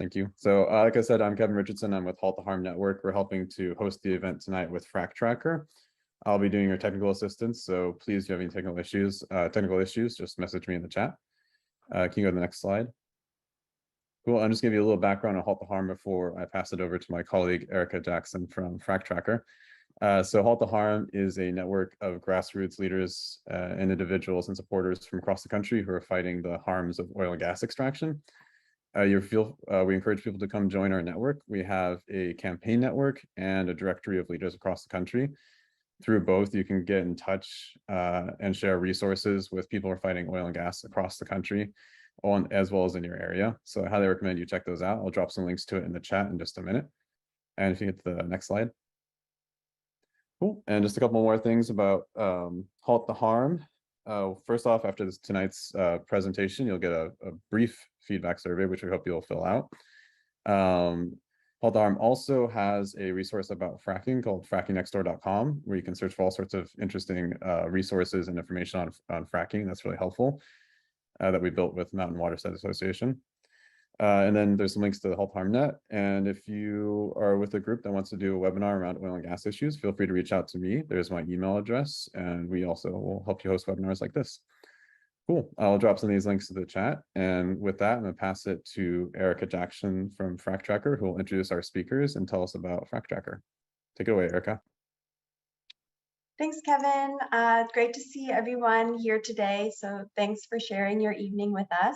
Thank you. So like I said, I'm Kevin Richardson. I'm with Halt the Harm Network. We're helping to host the event tonight with FracTracker. I'll be doing your technical assistance. So please, if you have any technical issues, just message me in the chat. Can you go to the next slide? Cool. I'm just giving you a little background on Halt the Harm before I pass it over to my colleague, Erica Jackson from FracTracker. So Halt the Harm is a network of grassroots leaders and individuals and supporters from across the country who are fighting the harms of oil and gas extraction. We encourage people to come join our network. We have a campaign network and a directory of leaders across the country. Through both, you can get in touch and share resources with people who are fighting oil and gas across the country, as well as in your area. So I highly recommend you check those out. I'll drop some links to it in the chat in just a minute. And if you get to the next slide. Cool. And just a couple more things about Halt the Harm. First off, after tonight's presentation, you'll get a brief feedback survey, which we hope you'll fill out. Halt the Harm also has a resource about fracking called frackingnextdoor.com, where you can search for all sorts of interesting resources and information on fracking. That's really helpful, that we built with Mountain Watershed Association. And then there's some links to the Halt the Harm Net. And if you are with a group that wants to do a webinar around oil and gas issues, feel free to reach out to me. There's my email address, and we also will help you host webinars like this. Cool. I'll drop some of these links to the chat. And with that, I'm going to pass it to Erica Jackson from FracTracker, who will introduce our speakers and tell us about FracTracker. Take it away, Erica. Thanks, Kevin. Great to see everyone here today. So thanks for sharing your evening with us.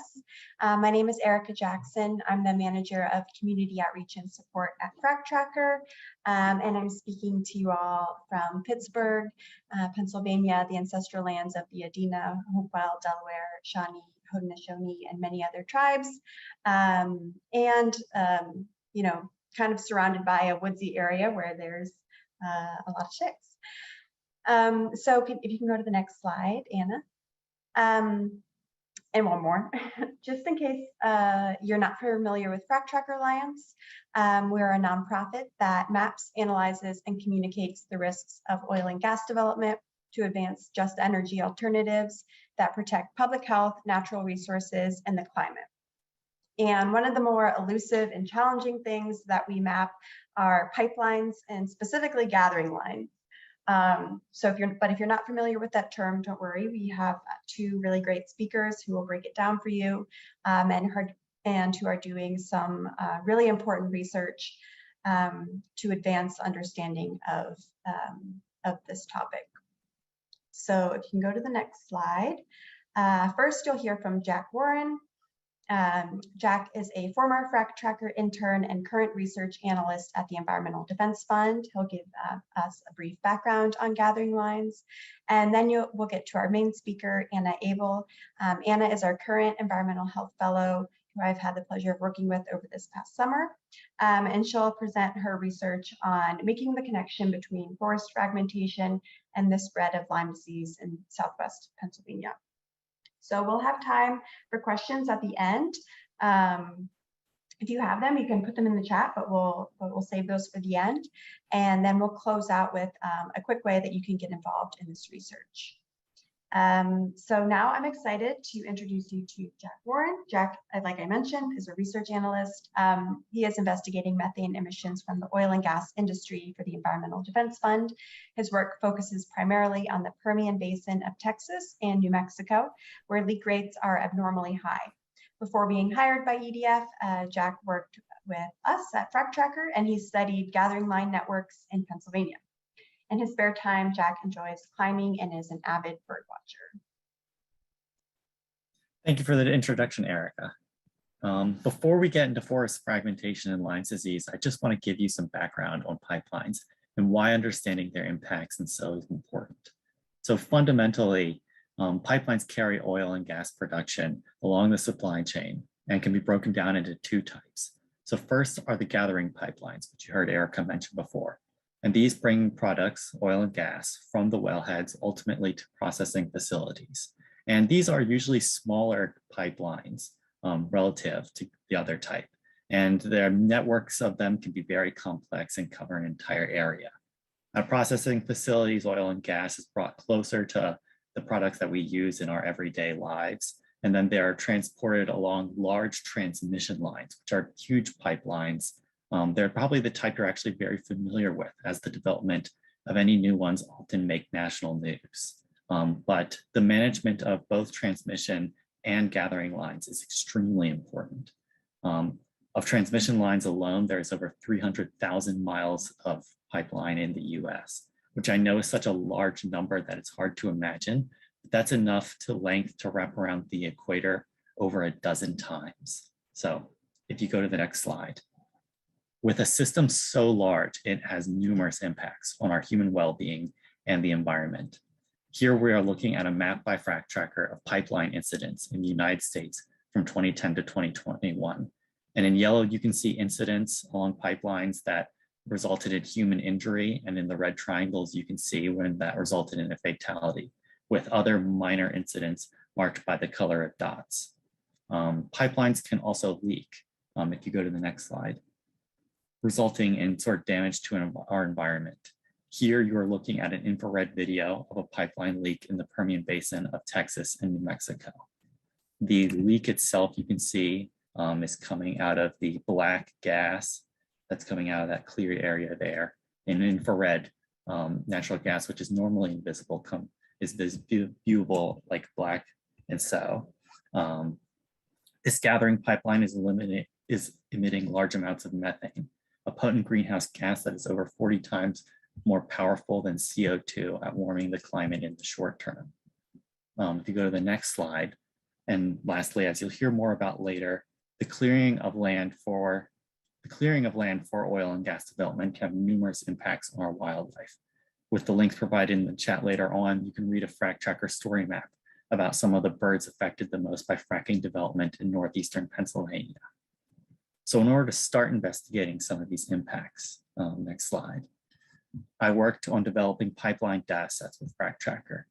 My name is Erica Jackson. I'm the manager of community outreach and support at FracTracker. And I'm speaking to you all from Pittsburgh, Pennsylvania, the ancestral lands of the Adena, Hopewell, Delaware, Shawnee, Haudenosaunee, and many other tribes. You know, kind of surrounded by a woodsy area where there's a lot of chicks. So if you can go to the next slide, Anna. And one more, just in case you're not familiar with FracTracker Alliance, we're a nonprofit that maps, analyzes, and communicates the risks of oil and gas development to advance just energy alternatives that protect public health, natural resources, and the climate. And one of the more elusive and challenging things that we map are pipelines, and specifically gathering lines. If you're not familiar with that term, don't worry. We have two really great speakers who will break it down for you, and who are doing some really important research to advance understanding of this topic. So if you can go to the next slide. First, you'll hear from Jack Warren. Jack is a former FracTracker intern and current research analyst at the Environmental Defense Fund. He'll give us a brief background on gathering lines. And then we'll get to our main speaker, Anna Abel. Anna is our current environmental health fellow, who I've had the pleasure of working with over this past summer. And she'll present her research on making the connection between forest fragmentation and the spread of Lyme disease in Southwest Pennsylvania. So we'll have time for questions at the end. If you have them, you can put them in the chat, but we'll save those for the end. And then we'll close out with a quick way that you can get involved in this research. So now I'm excited to introduce you to Jack Warren. Jack, like I mentioned, is a research analyst. He is investigating methane emissions from the oil and gas industry for the Environmental Defense Fund. His work focuses primarily on the Permian Basin of Texas and New Mexico, where leak rates are abnormally high. Before being hired by EDF, Jack worked with us at FracTracker, and he studied gathering line networks in Pennsylvania. In his spare time, Jack enjoys climbing and is an avid bird watcher. Thank you for the introduction, Erica. Before we get into forest fragmentation and Lyme disease, I just want to give you some background on pipelines and why understanding their impacts and so is important. So fundamentally, pipelines carry oil and gas production along the supply chain and can be broken down into two types. So first are the gathering pipelines, which you heard Erica mention before. And these bring products, oil and gas, from the wellheads ultimately to processing facilities. And these are usually smaller pipelines relative to the other type. And their networks of them can be very complex and cover an entire area. At processing facilities, oil and gas is brought closer to the products that we use in our everyday lives. And then they are transported along large transmission lines, which are huge pipelines. They're probably the type you're actually very familiar with, as the development of any new ones often make national news. But the management of both transmission and gathering lines is extremely important. Of transmission lines alone, there's over 300,000 miles of pipeline in the US, which I know is such a large number that it's hard to imagine. But that's enough length to wrap around the equator over a dozen times. So if you go to the next slide. With a system so large, it has numerous impacts on our human well-being and the environment. Here we are looking at a map by FracTracker of pipeline incidents in the United States from 2010 to 2021. And in yellow, you can see incidents along pipelines that resulted in human injury. And in the red triangles, you can see when that resulted in a fatality, with other minor incidents marked by the color of dots. Pipelines can also leak, if you go to the next slide, resulting in sort of damage to our environment. Here you are looking at an infrared video of a pipeline leak in the Permian Basin of Texas and New Mexico. The leak itself, you can see, is coming out of the black gas that's coming out of that clear area there. In infrared, natural gas, which is normally invisible, is viewable like black. And so this gathering pipeline is emitting large amounts of methane, a potent greenhouse gas that is over 40 times more powerful than CO2 at warming the climate in the short term. If you go to the next slide, and lastly, as you'll hear more about later, the clearing of land for oil and gas development can have numerous impacts on our wildlife. With the links provided in the chat later on, you can read a FracTracker story map about some of the birds affected the most by fracking development in northeastern Pennsylvania. So in order to start investigating some of these impacts, next slide, I worked on developing pipeline data sets with FracTracker.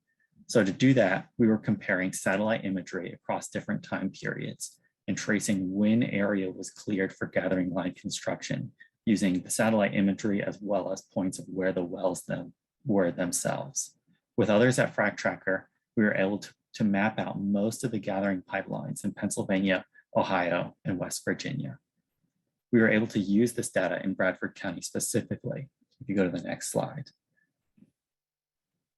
So to do that, we were comparing satellite imagery across different time periods and tracing when area was cleared for gathering line construction using the satellite imagery as well as points of where the wells were themselves. With others at FracTracker, we were able to map out most of the gathering pipelines in Pennsylvania, Ohio, and West Virginia. We were able to use this data in Bradford County specifically. If you go to the next slide,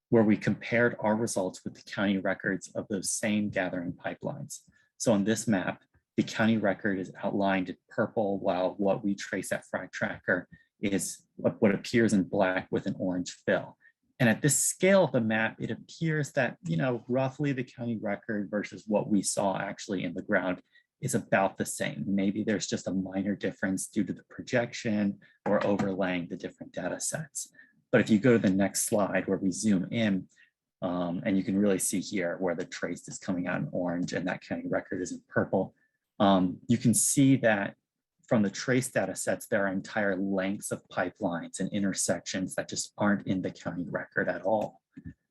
where we compared our results with the county records of those same gathering pipelines. So on this map, the county record is outlined in purple, while what we trace at FracTracker is what appears in black with an orange fill. And at this scale of the map, it appears that, roughly the county record versus what we saw actually in the ground is about the same. Maybe there's just a minor difference due to the projection or overlaying the different data sets. But if you go to the next slide where we zoom in, and you can really see here where the trace is coming out in orange and that county record is in purple, you can see that from the trace data sets, there are entire lengths of pipelines and intersections that just aren't in the county record at all.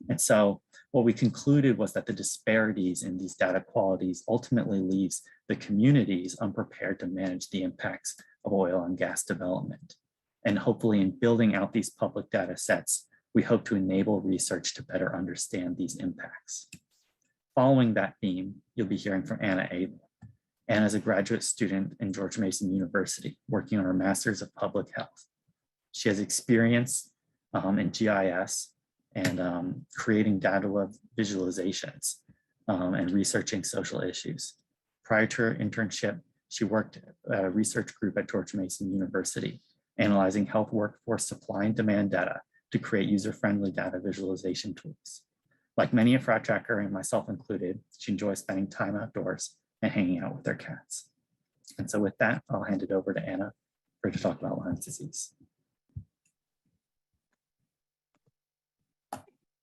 And so what we concluded was that the disparities in these data qualities ultimately leaves the communities unprepared to manage the impacts of oil and gas development. And hopefully in building out these public data sets, we hope to enable research to better understand these impacts. Following that theme, you'll be hearing from Anna Abel. Anna is a graduate student in George Mason University, working on her Master's of Public Health. She has experience in GIS and creating data visualizations and researching social issues. Prior to her internship, she worked at a research group at George Mason University, analyzing health workforce supply and demand data to create user-friendly data visualization tools. Like many at FracTracker, and myself included, she enjoys spending time outdoors and hanging out with their cats. And so with that, I'll hand it over to Anna for her to talk about Lyme disease.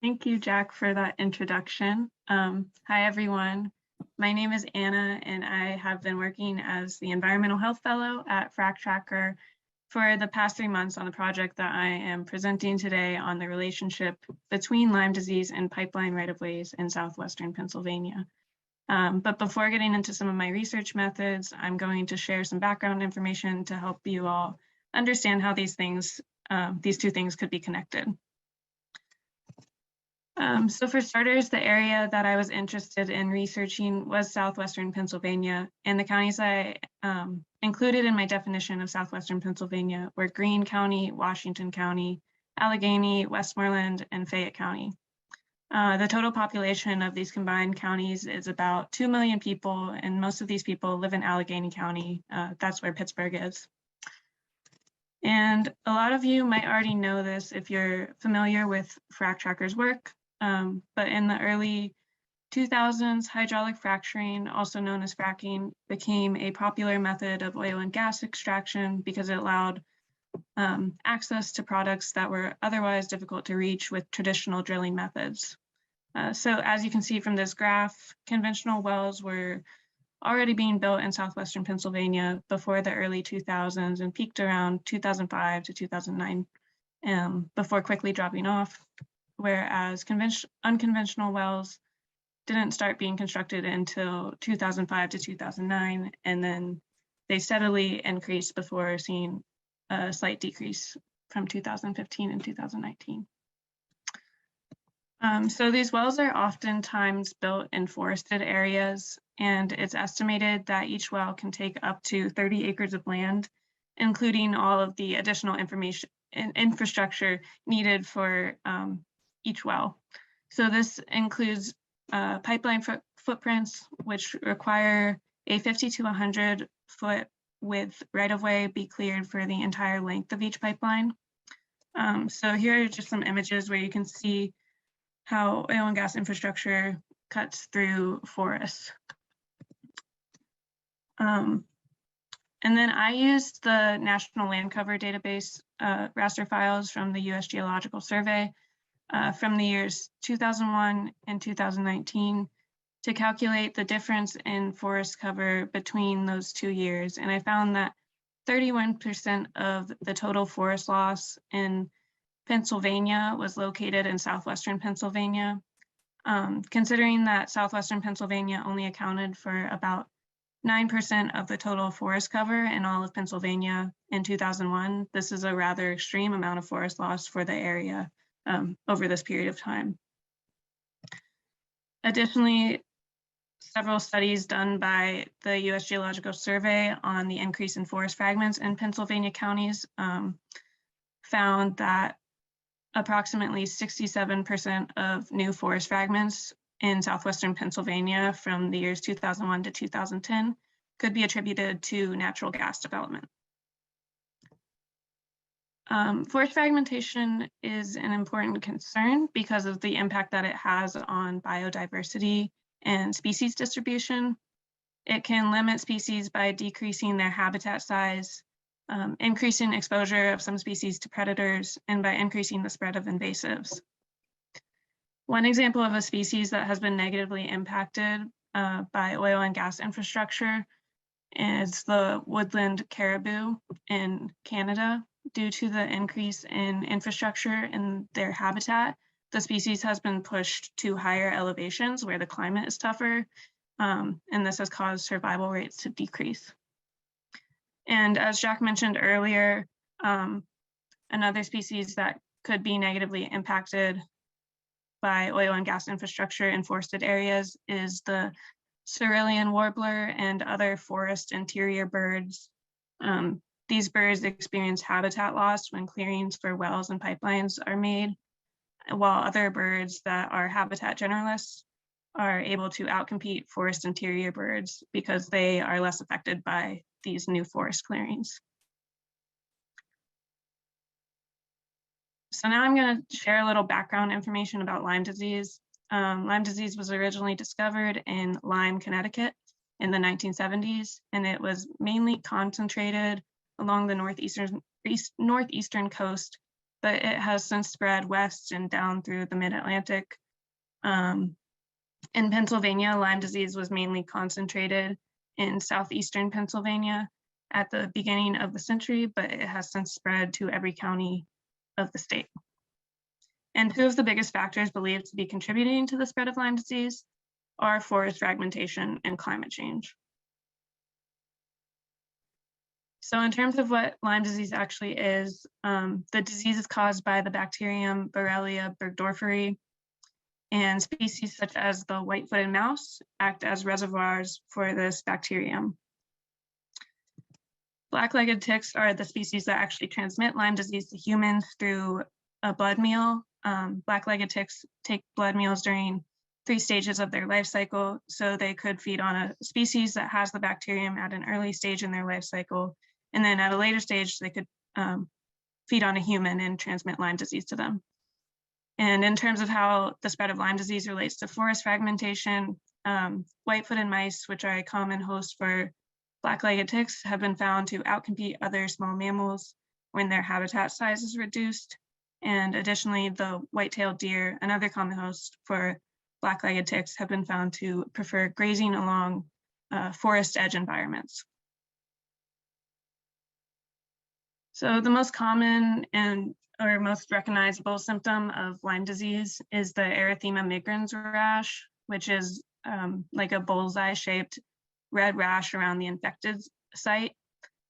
Thank you, Jack, for that introduction. Hi, everyone. My name is Anna, and I have been working as the Environmental Health Fellow at FracTracker for the past 3 months on the project that I am presenting today on the relationship between Lyme disease and pipeline right-of-ways in southwestern Pennsylvania. But before getting into some of my research methods, I'm going to share some background information to help you all understand how these two things could be connected. So for starters, the area that I was interested in researching was southwestern Pennsylvania, and the counties I included in my definition of southwestern Pennsylvania were Greene County, Washington County, Allegheny, Westmoreland, and Fayette County. The total population of these combined counties is about 2 million people, and most of these people live in Allegheny County. That's where Pittsburgh is. And a lot of you might already know this if you're familiar with FracTracker's work, but in the early 2000s, hydraulic fracturing, also known as fracking, became a popular method of oil and gas extraction because it allowed access to products that were otherwise difficult to reach with traditional drilling methods. So as you can see from this graph, conventional wells were already being built in southwestern Pennsylvania before the early 2000s and peaked around 2005 to 2009 before quickly dropping off, whereas unconventional wells didn't start being constructed until 2005 to 2009, and then they steadily increased before seeing a slight decrease from 2015 and 2019. So these wells are oftentimes built in forested areas, and it's estimated that each well can take up to 30 acres of land, including all of the additional infrastructure needed for each well. So this includes pipeline footprints, which require a 50 to 100 foot width right-of-way be cleared for the entire length of each pipeline. So here are just some images where you can see how oil and gas infrastructure cuts through forests. And then I used the National Land Cover Database raster files from the US Geological Survey from the years 2001 and 2019 to calculate the difference in forest cover between those 2 years. And I found that 31% of the total forest loss in Pennsylvania was located in southwestern Pennsylvania. Considering that southwestern Pennsylvania only accounted for about 9% of the total forest cover in all of Pennsylvania in 2001, this is a rather extreme amount of forest loss for the area over this period of time. Additionally, several studies done by the US Geological Survey on the increase in forest fragments in Pennsylvania counties found that approximately 67% of new forest fragments in southwestern Pennsylvania from the years 2001 to 2010 could be attributed to natural gas development. Forest fragmentation is an important concern because of the impact that it has on biodiversity and species distribution. It can limit species by decreasing their habitat size, increasing exposure of some species to predators, and by increasing the spread of invasives. One example of a species that has been negatively impacted by oil and gas infrastructure is the woodland caribou in Canada. Due to the increase in infrastructure in their habitat, the species has been pushed to higher elevations where the climate is tougher, and this has caused survival rates to decrease. And as Jack mentioned earlier, another species that could be negatively impacted by oil and gas infrastructure in forested areas is the cerulean warbler and other forest interior birds. These birds experience habitat loss when clearings for wells and pipelines are made, while other birds that are habitat generalists are able to outcompete forest interior birds because they are less affected by these new forest clearings. So now I'm going to share a little background information about Lyme disease. Lyme disease was originally discovered in Lyme, Connecticut in the 1970s, and it was mainly concentrated along the northeastern coast, but it has since spread west and down through the mid-Atlantic. In Pennsylvania, Lyme disease was mainly concentrated in southeastern Pennsylvania at the beginning of the century, but it has since spread to every county of the state. And two of the biggest factors believed to be contributing to the spread of Lyme disease are forest fragmentation and climate change. So in terms of what Lyme disease actually is, the disease is caused by the bacterium Borrelia burgdorferi. and species such as the white-footed mouse act as reservoirs for this bacterium. Black-legged ticks are the species that actually transmit Lyme disease to humans through a blood meal. Black-legged ticks take blood meals during 3 stages of their life cycle, so they could feed on a species that has the bacterium at an early stage in their life cycle, and then at a later stage, they could feed on a human and transmit Lyme disease to them. And in terms of how the spread of Lyme disease relates to forest fragmentation, white-footed mice, which are a common host for black-legged ticks, have been found to outcompete other small mammals when their habitat size is reduced. And additionally, the white-tailed deer, another common host for black-legged ticks, have been found to prefer grazing along forest edge environments. So the most common or most recognizable symptom of Lyme disease is the erythema migrans rash, which is like a bullseye-shaped red rash around the infected site.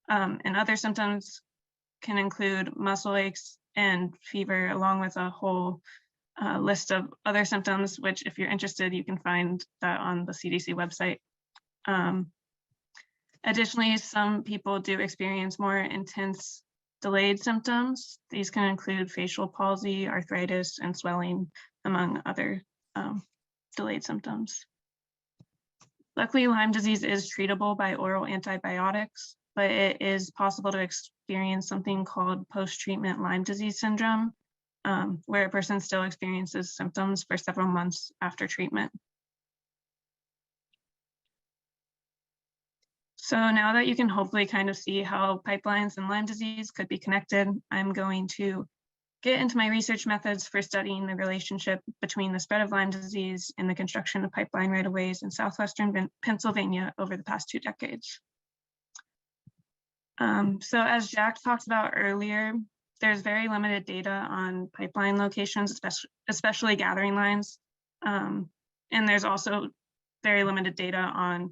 And other symptoms can include muscle aches and fever, along with a whole list of other symptoms, which if you're interested, you can find that on the CDC website. Additionally, some people do experience more intense delayed symptoms. These can include facial palsy, arthritis, and swelling, among other delayed symptoms. Luckily, Lyme disease is treatable by oral antibiotics, but it is possible to experience something called post-treatment Lyme disease syndrome, where a person still experiences symptoms for several months after treatment. So now that you can hopefully kind of see how pipelines and Lyme disease could be connected, I'm going to get into my research methods for studying the relationship between the spread of Lyme disease and the construction of pipeline right-of-ways in southwestern Pennsylvania over the past 2 decades. So as Jack talked about earlier, there's very limited data on pipeline locations, especially gathering lines. And there's also very limited data on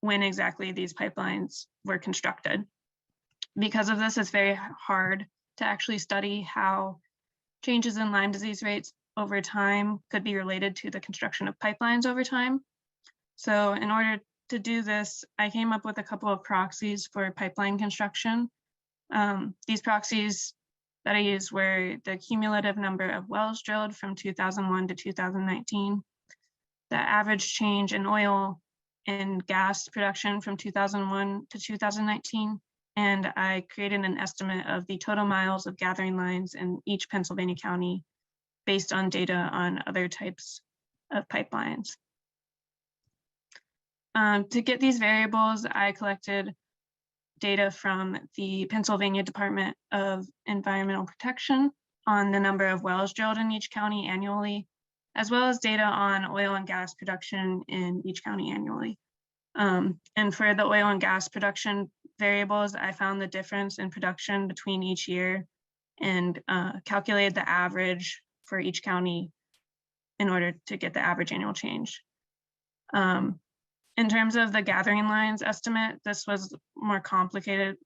when exactly these pipelines were constructed. Because of this, it's very hard to actually study how changes in Lyme disease rates over time could be related to the construction of pipelines over time. So in order to do this, I came up with a couple of proxies for pipeline construction. These proxies that I used were the cumulative number of wells drilled from 2001 to 2019, the average change in oil and gas production from 2001 to 2019, and I created an estimate of the total miles of gathering lines in each Pennsylvania county based on data on other types of pipelines. To get these variables, I collected data from the Pennsylvania Department of Environmental Protection on the number of wells drilled in each county annually, as well as data on oil and gas production in each county annually. And for the oil and gas production variables, I found the difference in production between each year and calculated the average for each county in order to get the average annual change. In terms of the gathering lines estimate, this was the more complicated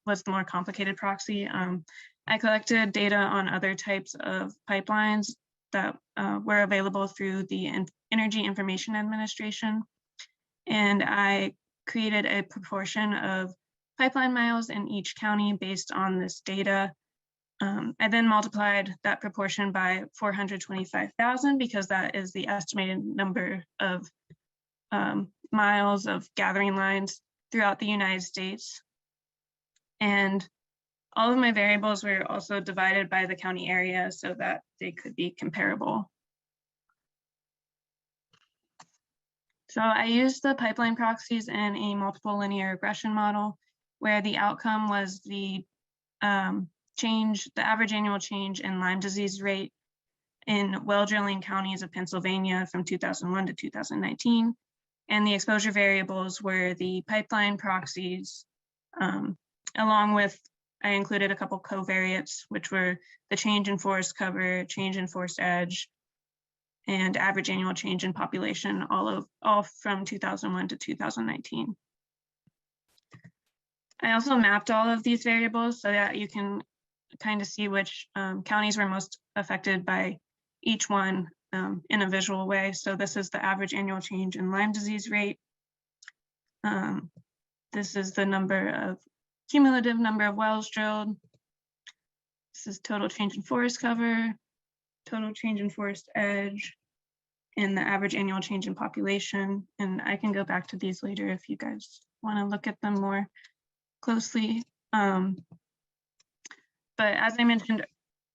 proxy. I collected data on other types of pipelines that were available through the Energy Information Administration. And I created a proportion of pipeline miles in each county based on this data. I then multiplied that proportion by 425,000 because that is the estimated number of miles of gathering lines throughout the United States. And all of my variables were also divided by the county area so that they could be comparable. So I used the pipeline proxies in a multiple linear regression model where the outcome was the average annual change in Lyme disease rate in well drilling counties of Pennsylvania from 2001 to 2019. And the exposure variables were the pipeline proxies, along with, I included a couple covariates, which were the change in forest cover, change in forest edge, and average annual change in population, all from 2001 to 2019. I also mapped all of these variables so that you can kind of see which counties were most affected by each one in a visual way. So this is the average annual change in Lyme disease rate. This is the cumulative number of wells drilled. This is total change in forest cover, total change in forest edge, and the average annual change in population. And I can go back to these later if you guys want to look at them more closely. But as I mentioned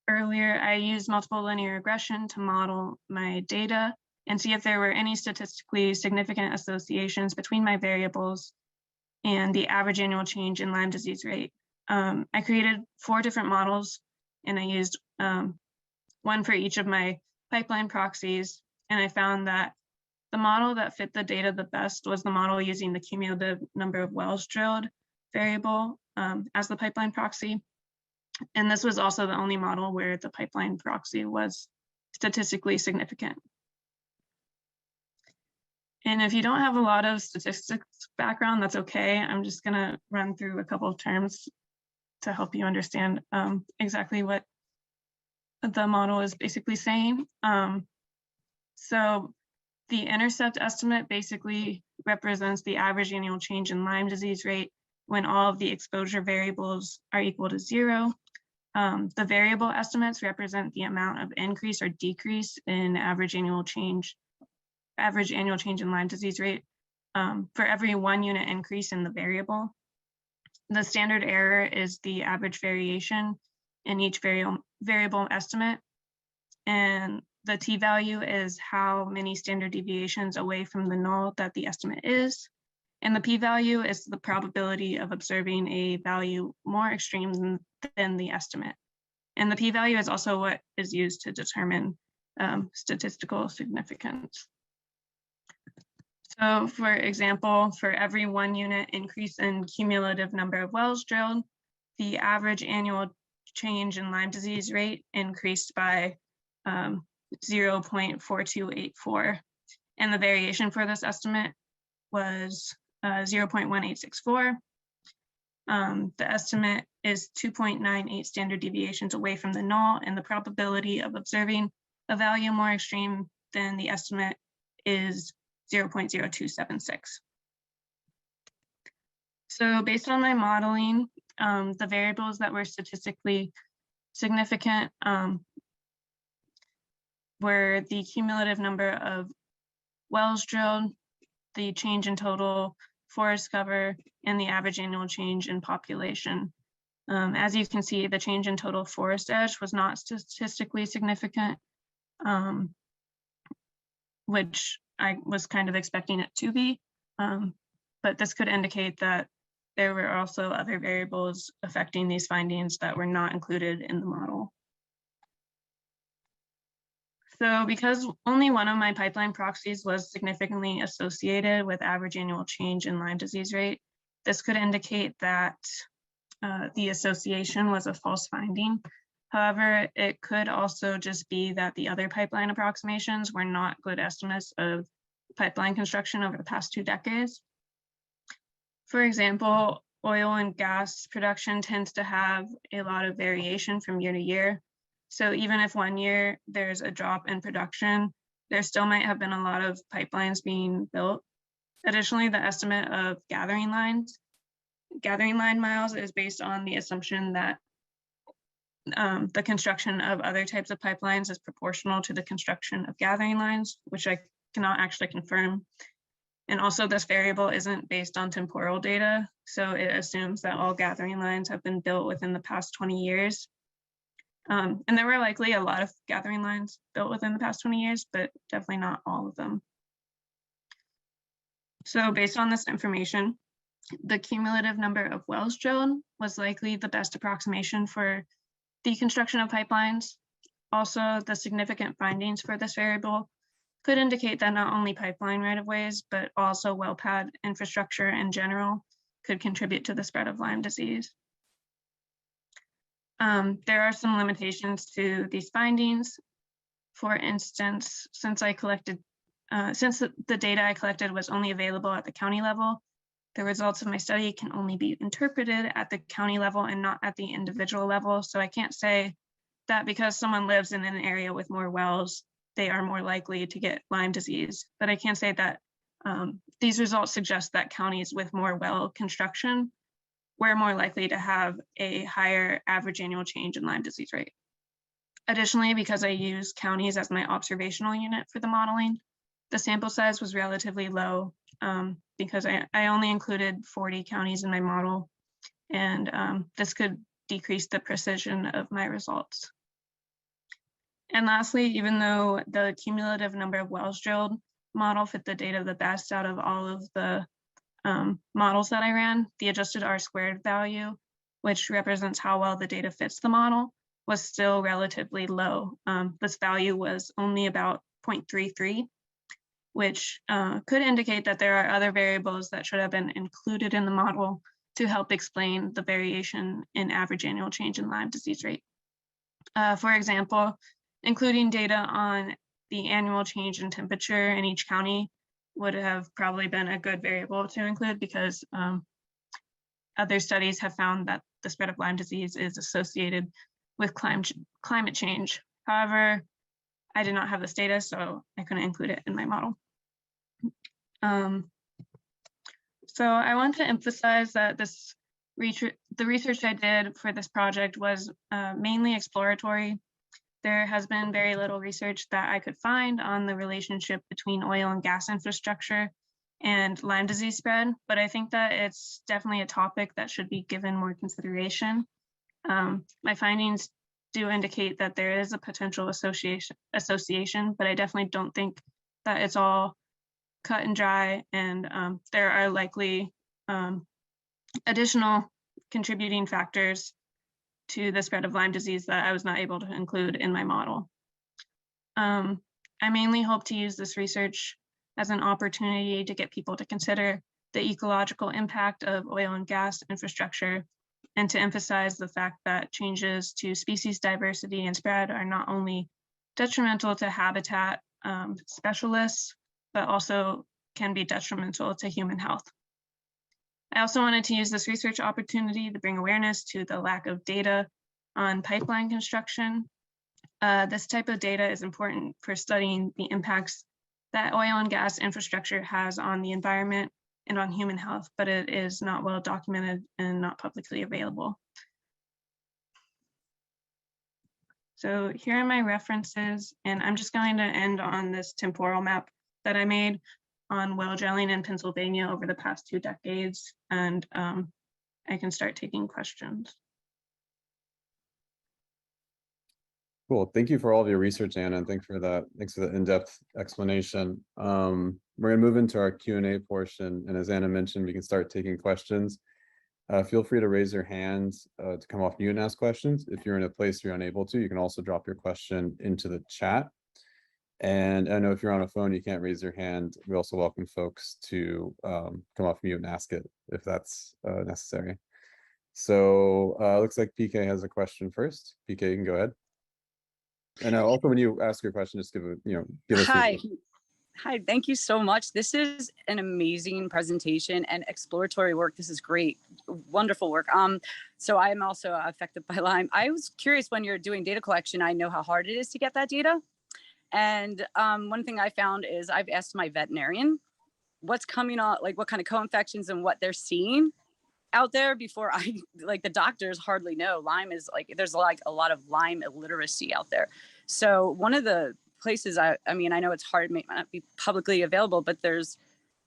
earlier, I used multiple linear regression to model my data and see if there were any statistically significant associations between my variables and the average annual change in Lyme disease rate. I created 4 different models, and I used one for each of my pipeline proxies. And I found that the model that fit the data the best was the model using the cumulative number of wells drilled variable as the pipeline proxy. And this was also the only model where the pipeline proxy was statistically significant. And if you don't have a lot of statistics background, that's okay. I'm just gonna run through a couple of terms to help you understand exactly what the model is basically saying. So the intercept estimate basically represents the average annual change in Lyme disease rate when all of the exposure variables are equal to 0. The variable estimates represent the amount of increase or decrease in average annual change in Lyme disease rate for every 1 unit increase in the variable. The standard error is the average variation in each variable estimate. And the t-value is how many standard deviations away from the null that the estimate is. And the p-value is the probability of observing a value more extreme than the estimate. And the p-value is also what is used to determine statistical significance. So for example, for every 1 unit increase in cumulative number of wells drilled, the average annual change in Lyme disease rate increased by 0.4284. And the variation for this estimate was 0.1864. The estimate is 2.98 standard deviations away from the null, and the probability of observing a value more extreme than the estimate is 0.0276. So based on my modeling, the variables that were statistically significant were the cumulative number of wells drilled, the change in total forest cover, and the average annual change in population. As you can see, the change in total forest edge was not statistically significant, which I was kind of expecting it to be, but this could indicate that there were also other variables affecting these findings that were not included in the model. So because only one of my pipeline proxies was significantly associated with average annual change in Lyme disease rate, this could indicate that the association was a false finding. However, it could also just be that the other pipeline approximations were not good estimates of pipeline construction over the past 2 decades. For example, oil and gas production tends to have a lot of variation from year to year. So even if 1 year there's a drop in production, there still might have been a lot of pipelines being built. Additionally, the estimate of gathering line miles is based on the assumption that the construction of other types of pipelines is proportional to the construction of gathering lines, which I cannot actually confirm. And also this variable isn't based on temporal data, so it assumes that all gathering lines have been built within the past 20 years. And there were likely a lot of gathering lines built within the past 20 years, but definitely not all of them. So based on this information, the cumulative number of wells drilled was likely the best approximation for the construction of pipelines. Also, the significant findings for this variable could indicate that not only pipeline right-of-ways, but also well pad infrastructure in general could contribute to the spread of Lyme disease. There are some limitations to these findings. For instance, since the data I collected was only available at the county level, the results of my study can only be interpreted at the county level and not at the individual level. So I can't say that because someone lives in an area with more wells, they are more likely to get Lyme disease. But I can say that these results suggest that counties with more well construction were more likely to have a higher average annual change in Lyme disease rate. Additionally, because I use counties as my observational unit for the modeling, the sample size was relatively low because I only included 40 counties in my model, and this could decrease the precision of my results. And lastly, even though the cumulative number of wells drilled model fit the data the best out of all of the models that I ran, the adjusted R-squared value, which represents how well the data fits the model, was still relatively low. This value was only about 0.33, which could indicate that there are other variables that should have been included in the model to help explain the variation in average annual change in Lyme disease rate. For example, including data on the annual change in temperature in each county would have probably been a good variable to include, because other studies have found that the spread of Lyme disease is associated with climate change. However, I did not have this data, so I couldn't include it in my model. So I want to emphasize that the research I did for this project was mainly exploratory. There has been very little research that I could find on the relationship between oil and gas infrastructure and Lyme disease spread, but I think that it's definitely a topic that should be given more consideration. My findings do indicate that there is a potential association, but I definitely don't think that it's all cut and dry, and there are likely additional contributing factors to the spread of Lyme disease that I was not able to include in my model. I mainly hope to use this research as an opportunity to get people to consider the ecological impact of oil and gas infrastructure, and to emphasize the fact that changes to species diversity and spread are not only detrimental to habitat specialists, but also can be detrimental to human health. I also wanted to use this research opportunity to bring awareness to the lack of data on pipeline construction. This type of data is important for studying the impacts that oil and gas infrastructure has on the environment and on human health, but it is not well documented and not publicly available. So here are my references, and I'm just going to end on this temporal map that I made on well drilling in Pennsylvania over the past 2 decades, and I can start taking questions. Cool. Thank you for all of your research, Anna, and thanks for the in-depth explanation. We're going to move into our Q&A portion, and as Anna mentioned, we can start taking questions. Feel free to raise your hands to come off mute and ask questions. If you're in a place you're unable to, you can also drop your question into the chat. And I know if you're on a phone, you can't raise your hand. We also welcome folks to come off mute and ask it if that's necessary. So looks like PK has a question first. PK, you can go ahead. And also, when you ask your question, just give us. Hi, thank you so much. This is an amazing presentation and exploratory work. This is great, wonderful work. So I am also affected by Lyme. I was curious, when you're doing data collection, I know how hard it is to get that data. And one thing I found is I've asked my veterinarian what's coming on, like what kind of co-infections and what they're seeing out there before the doctors hardly know. Lyme is there's a lot of Lyme illiteracy out there. So one of the places, I mean, I know it's hard, it may not be publicly available, but there's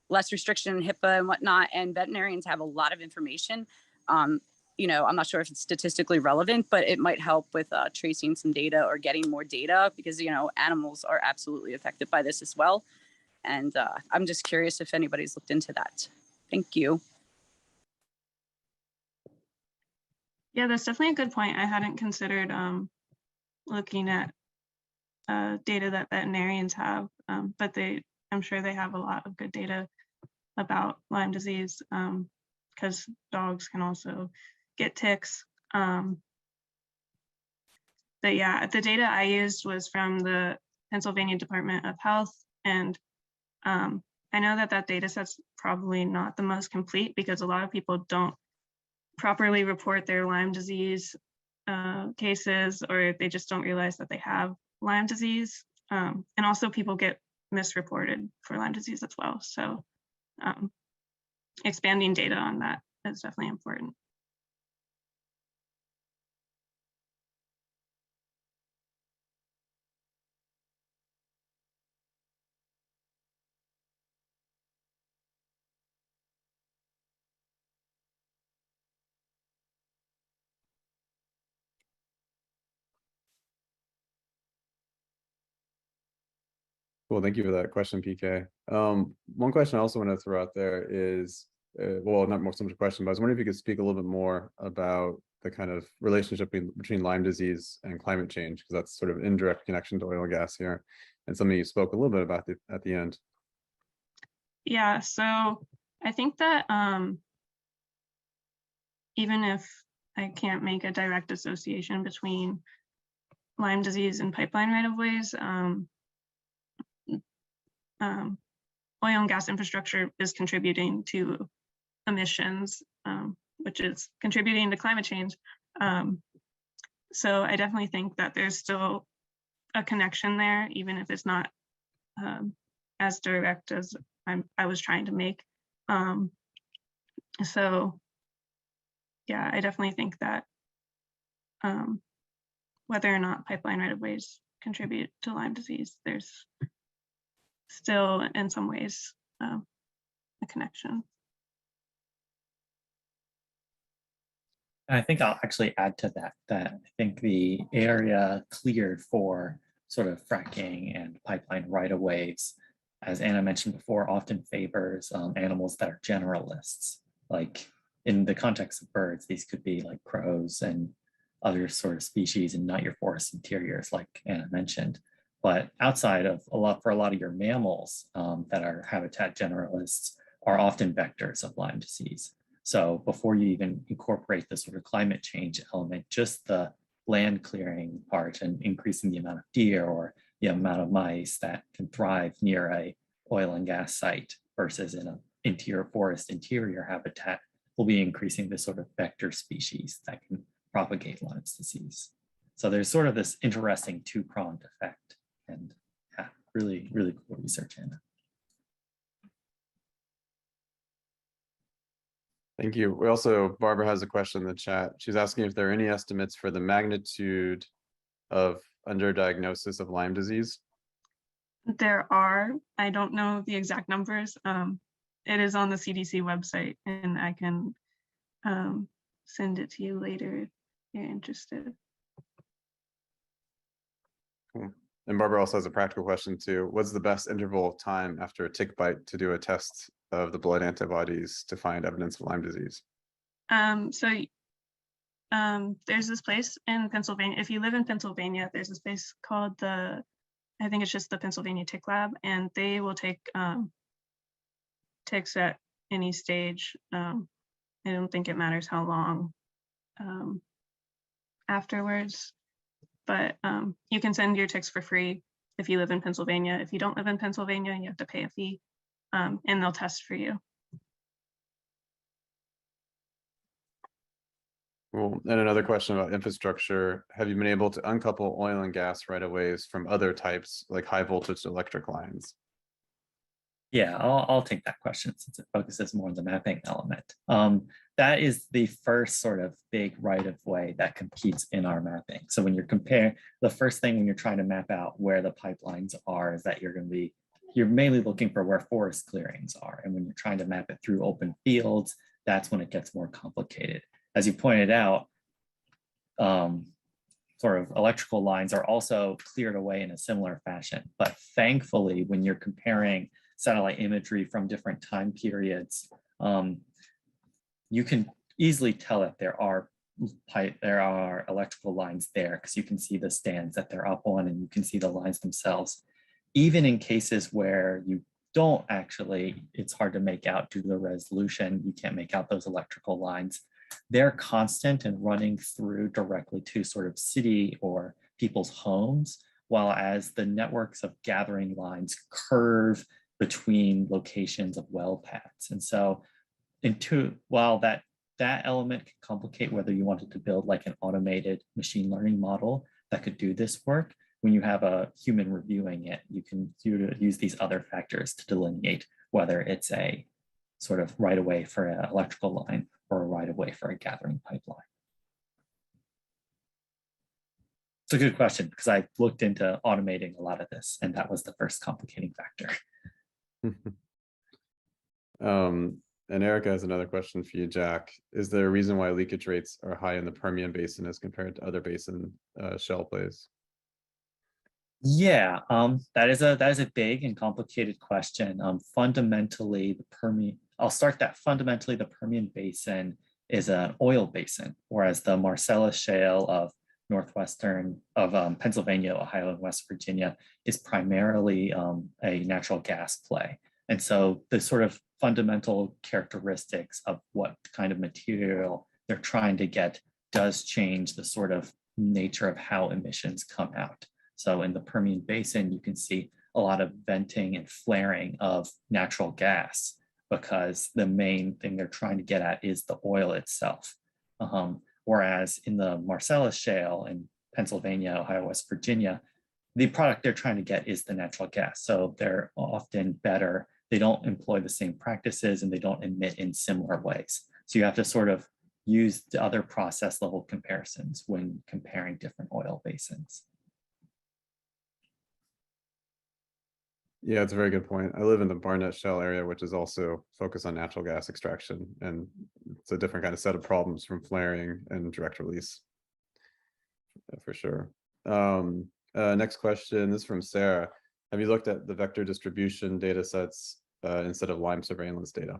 less restriction in HIPAA and whatnot, and veterinarians have a lot of information. I'm not sure if it's statistically relevant, but it might help with tracing some data or getting more data, because, animals are absolutely affected by this as well. And I'm just curious if anybody's looked into that. Thank you. Yeah, that's definitely a good point. I hadn't considered looking at data that veterinarians have, but I'm sure they have a lot of good data about Lyme disease, because dogs can also get ticks. But yeah, the data I used was from the Pennsylvania Department of Health, and I know that data set's probably not the most complete, because a lot of people don't properly report their Lyme disease cases, or they just don't realize that they have Lyme disease. And also people get misreported for Lyme disease as well. So expanding data on that is definitely important. Cool, thank you for that question, PK. One question I also want to throw out there is, well, not more so much a question, but I was wondering if you could speak a little bit more about the kind of relationship between Lyme disease and climate change, because that's sort of an indirect connection to oil and gas here, and something you spoke a little bit about at the end. Yeah, so I think that even if I can't make a direct association between Lyme disease and pipeline right-of-ways, oil and gas infrastructure is contributing to emissions, which is contributing to climate change. So I definitely think that there's still a connection there, even if it's not as direct as I was trying to make. So yeah, I definitely think that whether or not pipeline right-of-ways contribute to Lyme disease, there's still in some ways a connection. I think I'll actually add to that, that I think the area cleared for sort of fracking and pipeline right-of-ways, as Anna mentioned before, often favors animals that are generalists. Like in the context of birds, these could be like crows and other sort of species and not your forest interiors, like Anna mentioned. But outside of for a lot of your mammals that are habitat generalists are often vectors of Lyme disease. So before you even incorporate the sort of climate change element, just the land clearing part and increasing the amount of deer or the amount of mice that can thrive near a oil and gas site versus in an interior forest interior habitat will be increasing the sort of vector species that can propagate Lyme disease. So there's sort of this interesting two-pronged effect, and yeah, really, really cool research, Anna. Thank you. Barbara has a question in the chat. She's asking if there are any estimates for the magnitude of underdiagnosis of Lyme disease. There are, I don't know the exact numbers. It is on the CDC website, and I can send it to you later if you're interested. Cool. And Barbara also has a practical question too. What's the best interval of time after a tick bite to do a test of the blood antibodies to find evidence of Lyme disease? There's this place in Pennsylvania. If you live in Pennsylvania, there's this place called I think it's just the Pennsylvania Tick Lab, and they will take ticks at any stage. I don't think it matters how long afterwards, but you can send your ticks for free if you live in Pennsylvania. If you don't live in Pennsylvania, you have to pay a fee, and they'll test for you. Cool. And another question about infrastructure. Have you been able to uncouple oil and gas right-of-ways from other types like high voltage electric lines? Yeah, I'll take that question since it focuses more on the mapping element. That is the first sort of big right-of-way that competes in our mapping. So when you're comparing, the first thing when you're trying to map out where the pipelines are is that you're mainly looking for where forest clearings are. And when you're trying to map it through open fields, that's when it gets more complicated. As you pointed out, sort of electrical lines are also cleared away in a similar fashion. But thankfully, when you're comparing satellite imagery from different time periods, you can easily tell that there are electrical lines there because you can see the stands that they're up on and you can see the lines themselves. Even in cases where you don't actually, it's hard to make out due to the resolution, you can't make out those electrical lines. They're constant and running through directly to sort of city or people's homes, while as the networks of gathering lines curve between locations of well paths. And so while that element can complicate whether you wanted to build like an automated machine learning model that could do this work, when you have a human reviewing it, you can use these other factors to delineate whether it's a sort of right of way for an electrical line or a right of way for a gathering pipeline. It's a good question because I looked into automating a lot of this, and that was the first complicating factor. And Erica has another question for you, Jack. Is there a reason why leakage rates are high in the Permian Basin as compared to other basin shale plays? Yeah, that is a big and complicated question. Fundamentally, the Permian, I'll start that. Fundamentally, the Permian Basin is an oil basin, whereas the Marcellus Shale of northwestern of Pennsylvania, Ohio, and West Virginia is primarily a natural gas play. And so the sort of fundamental characteristics of what kind of material they're trying to get does change the sort of nature of how emissions come out. So in the Permian Basin, you can see a lot of venting and flaring of natural gas because the main thing they're trying to get at is the oil itself. Whereas in the Marcellus Shale in Pennsylvania, Ohio, West Virginia, the product they're trying to get is the natural gas. So they're often better. They don't employ the same practices and they don't emit in similar ways. So you have to sort of use the other process level comparisons when comparing different oil basins. Yeah, it's a very good point. I live in the Barnett Shale area, which is also focused on natural gas extraction, and it's a different kind of set of problems from flaring and direct release, for sure. Next question, this is from Sarah. Have you looked at the vector distribution data sets instead of Lyme surveillance data?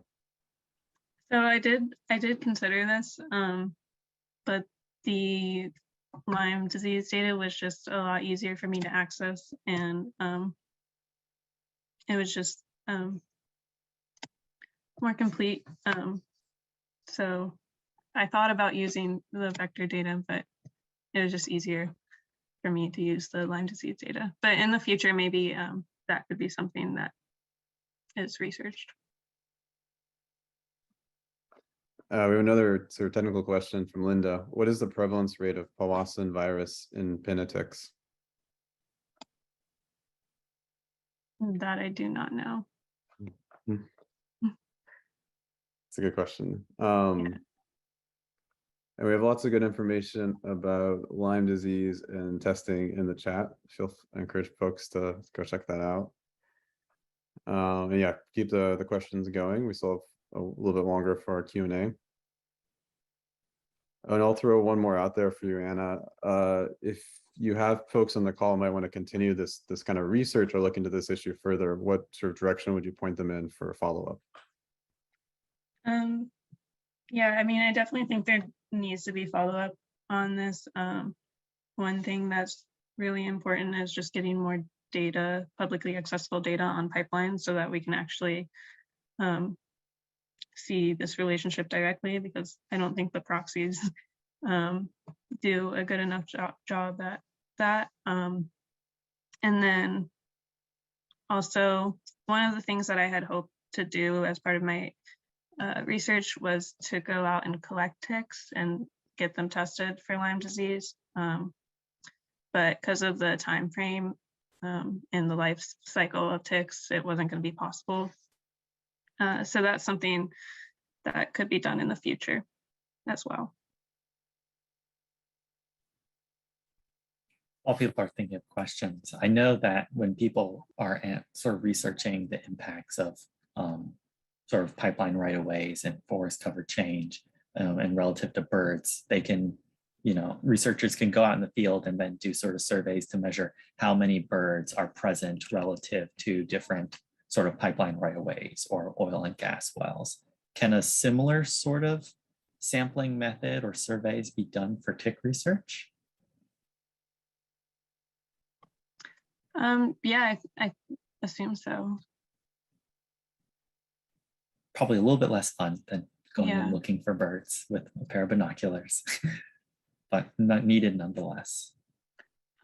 So I did consider this, but the Lyme disease data was just a lot easier for me to access, and it was just more complete. So I thought about using the vector data, but it was just easier for me to use the Lyme disease data. But in the future, maybe that could be something that is researched. We have another sort of technical question from Linda. What is the prevalence rate of Powassan virus in pinna ticks? That I do not know. It's a good question. And we have lots of good information about Lyme disease and testing in the chat. I encourage folks to go check that out. And yeah, keep the questions going. We still have a little bit longer for our Q&A. And I'll throw one more out there for you, Anna. If you have folks on the call might want to continue this kind of research or look into this issue further, what sort of direction would you point them in for follow-up? Yeah, I mean, I definitely think there needs to be follow-up on this. One thing that's really important is just getting more data, publicly accessible data on pipelines so that we can actually see this relationship directly, because I don't think the proxies do a good enough job at that. And then also, one of the things that I had hoped to do as part of my research was to go out and collect ticks and get them tested for Lyme disease. But because of the time frame in the life cycle of ticks, it wasn't going to be possible. So that's something that could be done in the future as well. While people are thinking of questions, I know that when people are sort of researching the impacts of sort of pipeline right-of-ways and forest cover change and relative to birds, they can, researchers can go out in the field and then do sort of surveys to measure how many birds are present relative to different sort of pipeline right-of-ways or oil and gas wells. Can a similar sort of sampling method or surveys be done for tick research? Yeah, I assume so. Probably a little bit less fun than going and looking for birds with a pair of binoculars, but not needed nonetheless.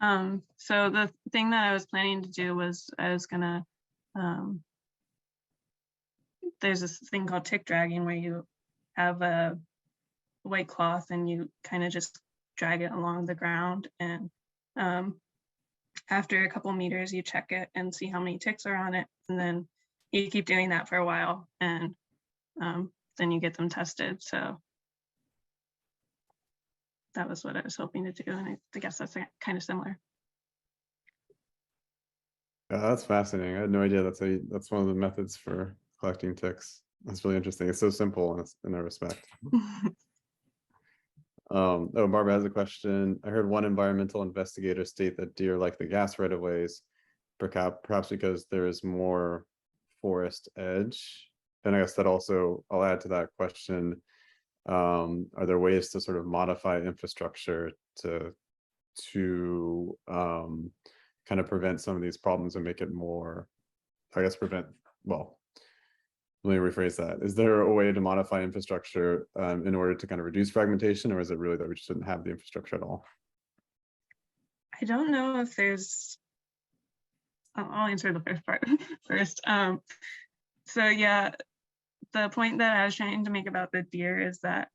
So the thing that I was planning to do was I was gonna, there's this thing called tick dragging where you have a white cloth and you kind of just drag it along the ground, and after a couple meters, you check it and see how many ticks are on it. And then you keep doing that for a while, and then you get them tested. So that was what I was hoping to do. And I guess that's kind of similar. Yeah, that's fascinating. I had no idea that's one of the methods for collecting ticks. That's really interesting. It's so simple in that respect. Oh, Barbara has a question. I heard one environmental investigator state that deer like the gas right-of-ways, perhaps because there is more forest edge. And I guess that also, I'll add to that question, are there ways to sort of modify infrastructure to kind of prevent some of these problems and make it more, I guess, well, let me rephrase that. Is there a way to modify infrastructure in order to kind of reduce fragmentation, or is it really that we just didn't have the infrastructure at all? I don't know if there's, I'll answer the first part first. So yeah, the point that I was trying to make about the deer is that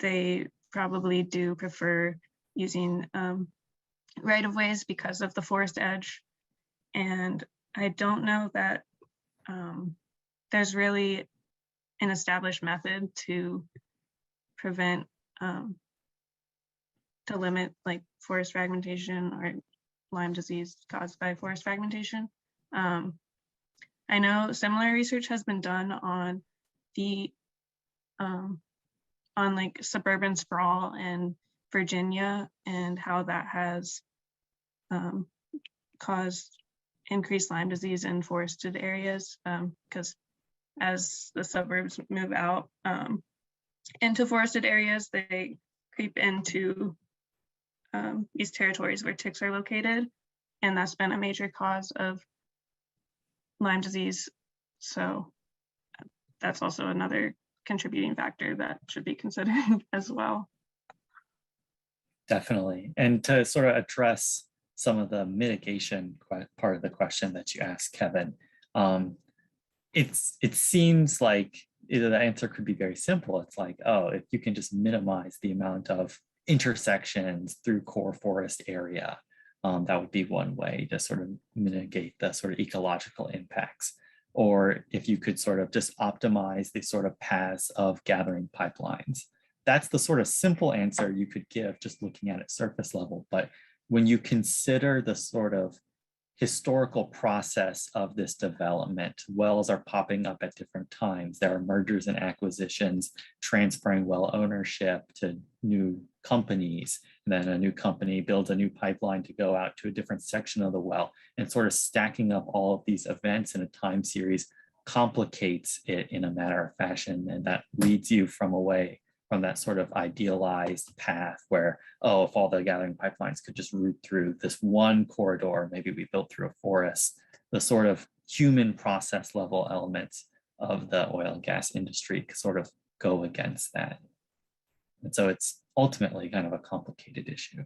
they probably do prefer using right-of-ways because of the forest edge. And I don't know that there's really an established method to prevent, to limit like forest fragmentation or Lyme disease caused by forest fragmentation. I know similar research has been done on the on like suburban sprawl in Virginia and how that has caused increased Lyme disease in forested areas, because as the suburbs move out into forested areas, they creep into these territories where ticks are located, and that's been a major cause of Lyme disease. So that's also another contributing factor that should be considered as well. Definitely. And to sort of address some of the mitigation part of the question that you asked, Kevin, it seems like either the answer could be very simple. It's like, oh, if you can just minimize the amount of intersections through core forest area, that would be one way to sort of mitigate the sort of ecological impacts. Or if you could sort of just optimize the sort of paths of gathering pipelines. That's the sort of simple answer you could give just looking at it surface level. But when you consider the sort of historical process of this development, wells are popping up at different times. There are mergers and acquisitions, transferring well ownership to new companies. And then a new company builds a new pipeline to go out to a different section of the well, and sort of stacking up all of these events in a time series complicates it in a matter of fashion. And that leads you away from that sort of idealized path where, oh, if all the gathering pipelines could just route through this one corridor, maybe we built through a forest, the sort of human process level elements of the oil and gas industry sort of go against that. And so it's ultimately kind of a complicated issue.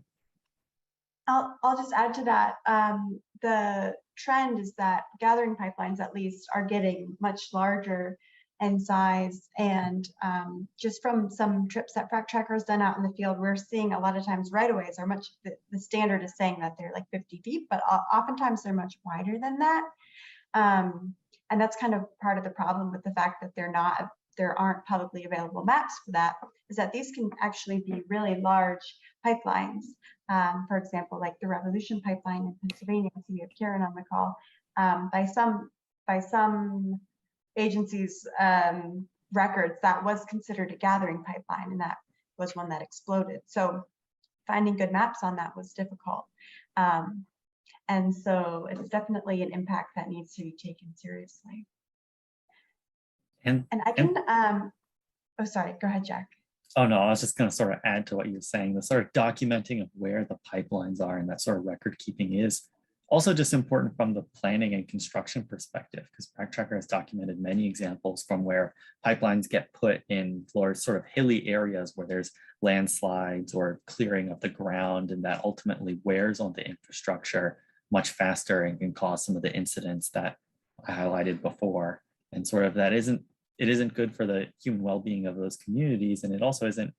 I'll just add to that. The trend is that gathering pipelines, at least, are getting much larger in size. And just from some trips that FracTracker has done out in the field, we're seeing a lot of times right-of-ways are much, the standard is saying that they're like 50 deep, but oftentimes they're much wider than that. And that's kind of part of the problem with the fact that there aren't publicly available maps for that, is that these can actually be really large pipelines. For example, like the Revolution pipeline in Pennsylvania, so we have Karen on the call, by some agencies' records, that was considered a gathering pipeline, and that was one that exploded. So finding good maps on that was difficult. And so it's definitely an impact that needs to be taken seriously. And I can, oh, sorry, go ahead, Jack. Oh no, I was just going to sort of add to what you were saying. The sort of documenting of where the pipelines are and that sort of record keeping is also just important from the planning and construction perspective, because FracTracker has documented many examples from where pipelines get put in sort of hilly areas where there's landslides or clearing of the ground, and that ultimately wears on the infrastructure much faster and can cause some of the incidents that I highlighted before. And sort of it isn't good for the human well-being of those communities, and it also isn't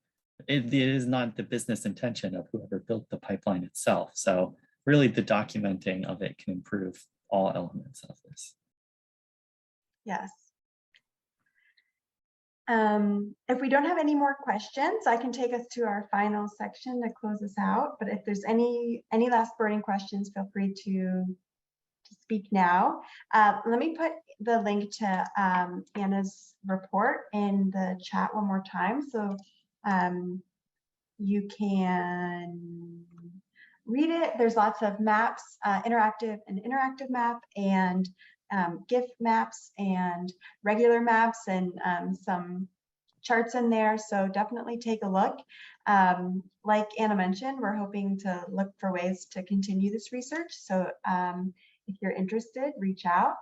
it is not the business intention of whoever built the pipeline itself. So really the documenting of it can improve all elements of this. Yes. If we don't have any more questions, I can take us to our final section to close us out. But if there's any last burning questions, feel free to speak now. Let me put the link to Anna's report in the chat one more time, so you can read it. There's lots of maps, interactive and interactive map, and GIF maps and regular maps, and some charts in there. So definitely take a look. Like Anna mentioned, we're hoping to look for ways to continue this research. So if you're interested, reach out.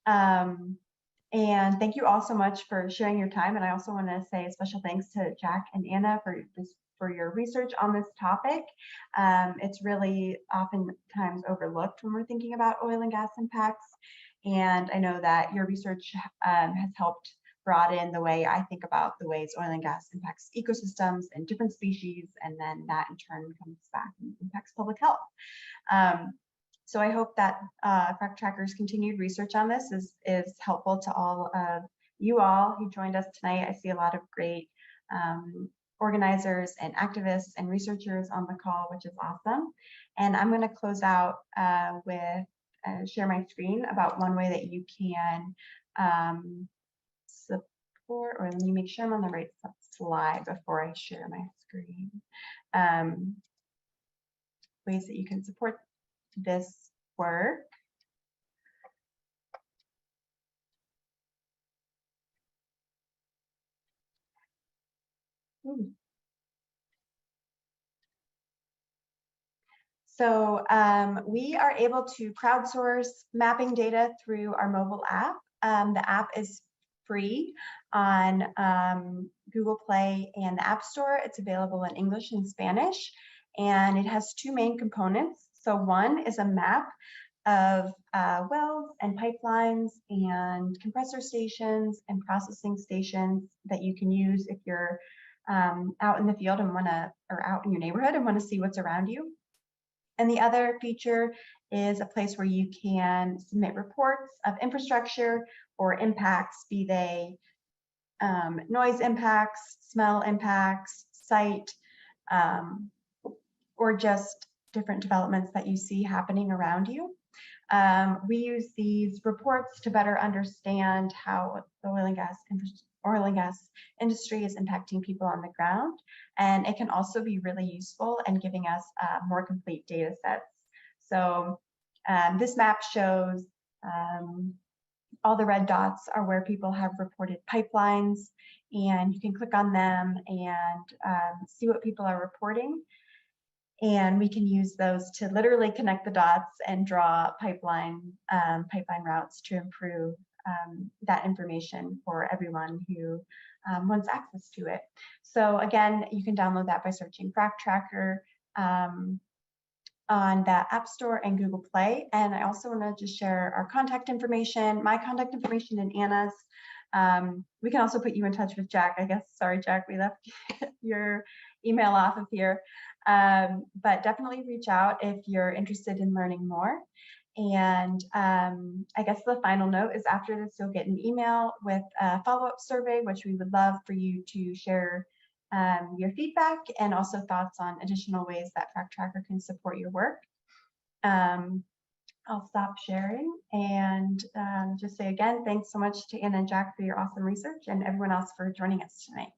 And thank you all so much for sharing your time. And I also want to say a special thanks to Jack and Anna for your research on this topic. It's really oftentimes overlooked when we're thinking about oil and gas impacts. And I know that your research has helped broaden the way I think about the ways oil and gas impacts ecosystems and different species, and then that in turn comes back and impacts public health. So I hope that FracTracker's continued research on this is helpful to all of you all who joined us tonight. I see a lot of great organizers and activists and researchers on the call, which is awesome. And I'm going to close out with share my screen about one way that you can support, or let me make sure I'm on the right slide before I share my screen. Ways that you can support this work. So we are able to crowdsource mapping data through our mobile app. The app is free on Google Play and the App Store. It's available in English and Spanish, and it has two main components. So one is a map of wells and pipelines and compressor stations and processing stations that you can use if you're out in the field and or out in your neighborhood and want to see what's around you. And the other feature is a place where you can submit reports of infrastructure or impacts, be they noise impacts, smell impacts, site, or just different developments that you see happening around you. We use these reports to better understand how the oil and gas industry is impacting people on the ground. And it can also be really useful in giving us more complete data sets. So this map shows all the red dots are where people have reported pipelines, and you can click on them and see what people are reporting. And we can use those to literally connect the dots and draw pipeline routes to improve that information for everyone who wants access to it. So again, you can download that by searching FracTracker on the App Store and Google Play. And I also want to just share our contact information, my contact information and Anna's. We can also put you in touch with Jack, I guess. Sorry, Jack, we left your email off of here. But definitely reach out if you're interested in learning more. And I guess the final note is after this, you'll get an email with a follow-up survey, which we would love for you to share your feedback and also thoughts on additional ways that FracTracker can support your work. I'll stop sharing and just say again, thanks so much to Anna and Jack for your awesome research, and everyone else for joining us tonight.